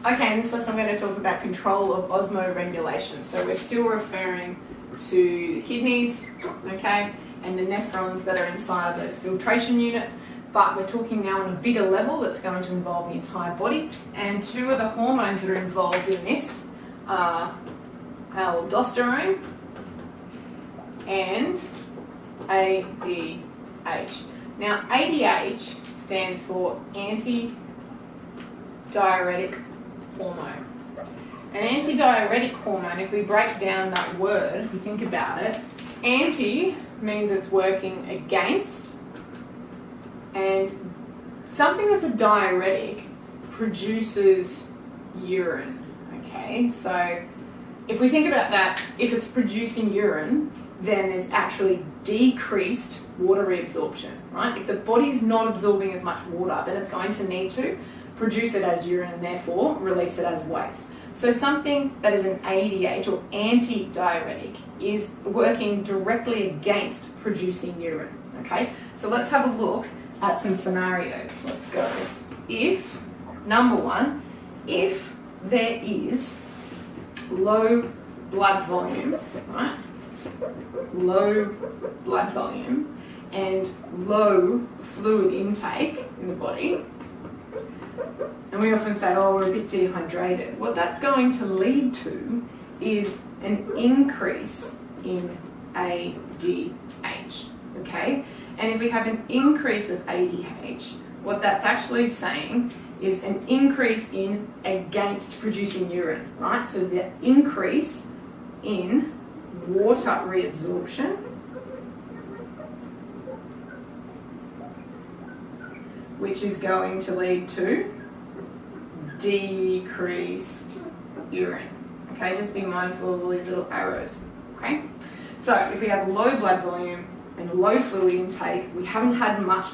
Okay, in this lesson I'm going to talk about control of osmoregulation. So we're still referring to the kidneys, okay, and the nephrons that are inside of those filtration units, but we're talking now on a bigger level that's going to involve the entire body. And two of the hormones that are involved in this are aldosterone and ADH. Now, ADH stands for anti-diuretic hormone. An antidiuretic hormone, if we break down that word, if we think about it, anti means it's working against, and something that's a diuretic produces urine. Okay, so if we think about that, if it's producing urine, then there's actually decreased water reabsorption, right? If the body's not absorbing as much water, then it's going to need to produce it as urine and therefore release it as waste. So something that is an ADH or anti-diuretic is working directly against producing urine, okay? So let's have a look at some scenarios. Let's go. If, number one, if there is low blood volume, right? Low blood volume and low fluid intake in the body, and we often say, oh, we're a bit dehydrated. What that's going to lead to is an increase in ADH, okay? And if we have an increase of ADH, what that's actually saying is an increase in against producing urine, right? So the increase in water reabsorption, which is going to lead to decreased urine. Okay, just be mindful of all these little arrows. Okay, so if we have low blood volume and low fluid intake, we haven't had much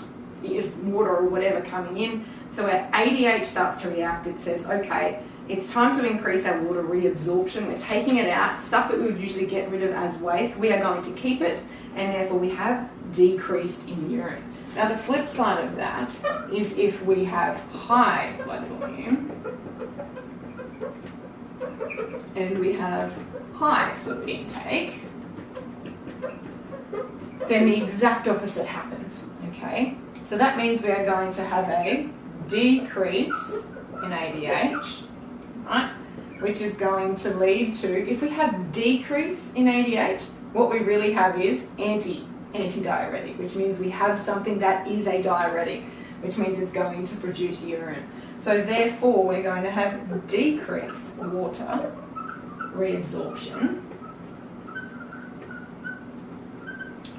water or whatever coming in, so our ADH starts to react. It says, okay, it's time to increase our water reabsorption. We're taking it out. Stuff that we would usually get rid of as waste, we are going to keep it, and therefore we have decreased in urine. Now the flip side of that is if we have high blood volume and we have high fluid intake, then the exact opposite happens, okay? So that means we are going to have a decrease in ADH, right? Which is going to lead to, if we have decrease in ADH, what we really have is anti-diuretic, which means we have something that is a diuretic, which means it's going to produce urine. So therefore, we're going to have decreased water reabsorption,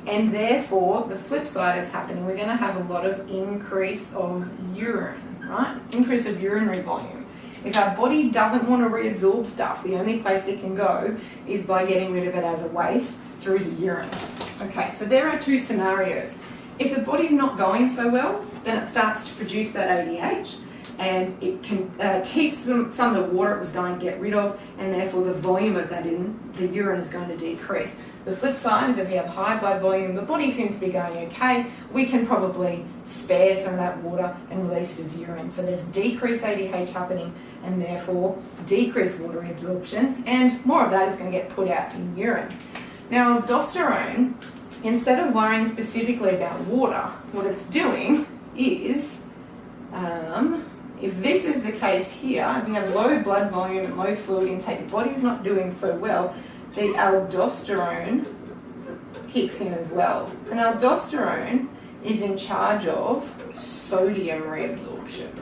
and therefore the flip side is happening. We're going to have a lot of increase of urine, right? Increase of urinary volume. If our body doesn't want to reabsorb stuff, the only place it can go is by getting rid of it as a waste through the urine. Okay, so there are two scenarios. If the body's not going so well, then it starts to produce that ADH, and it can keeps some of the water it was going to get rid of, and therefore the volume of that in the urine is going to decrease. The flip side is if we have high blood volume, the body seems to be going okay, we can probably spare some of that water and release it as urine. So there's decreased ADH happening, and therefore decreased water absorption, and more of that is going to get put out in urine. Now, aldosterone, instead of worrying specifically about water, what it's doing is, if this is the case here, if we have low blood volume and low fluid intake, the body's not doing so well, the aldosterone kicks in as well. And aldosterone is in charge of sodium reabsorption.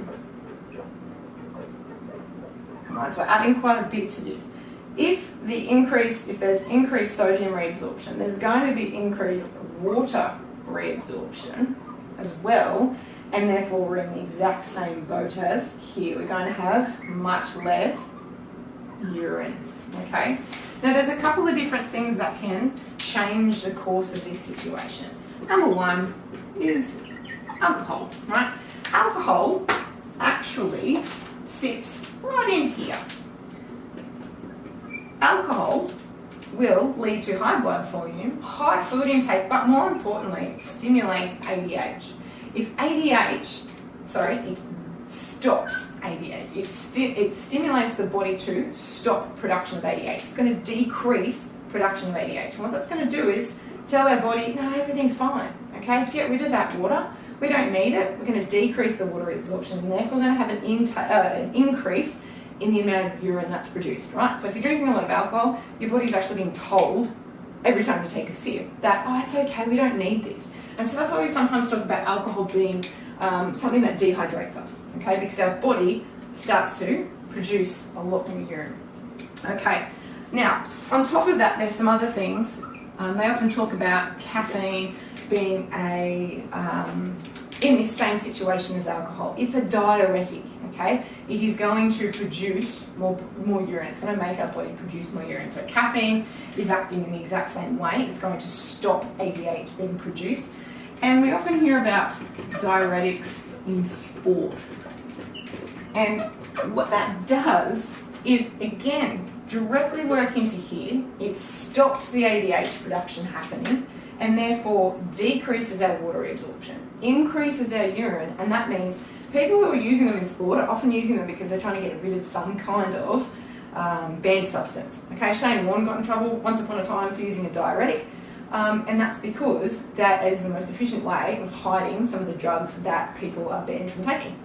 Right, so we're adding quite a bit to this. If there's increased sodium reabsorption, there's going to be increased water reabsorption as well, and therefore we're in the exact same boat as here. We're going to have much less urine, okay? Now there's a couple of different things that can change the course of this situation. Number one is alcohol, right? Alcohol actually sits right in here. Alcohol will lead to high blood volume, high fluid intake, but more importantly, it stimulates ADH. If ADH, it stops ADH. It stimulates the body to stop production of ADH. It's going to decrease production of ADH. And what that's going to do is tell our body, no, everything's fine, okay? Get rid of that water. We don't need it. We're going to decrease the water absorption, and therefore we're going to have an increase in the amount of urine that's produced, right? So if you're drinking a lot of alcohol, your body's actually being told every time you take a sip that, oh, it's okay, we don't need this. And so that's why we sometimes talk about alcohol being something that dehydrates us, okay? Because our body starts to produce a lot more urine. Okay, now, on top of that, there's some other things. They often talk about caffeine being in this same situation as alcohol. It's a diuretic, okay? It is going to produce more urine. It's going to make our body produce more urine. So caffeine is acting in the exact same way. It's going to stop ADH being produced. And we often hear about diuretics in sport. And what that does is, again, directly work into here. It stops the ADH production happening and therefore decreases our water absorption, increases our urine, and that means people who are using them in sport are often using them because they're trying to get rid of some kind of banned substance. Okay, Shane Warne got in trouble once upon a time for using a diuretic, and that's because that is the most efficient way of hiding some of the drugs that people are banned from taking.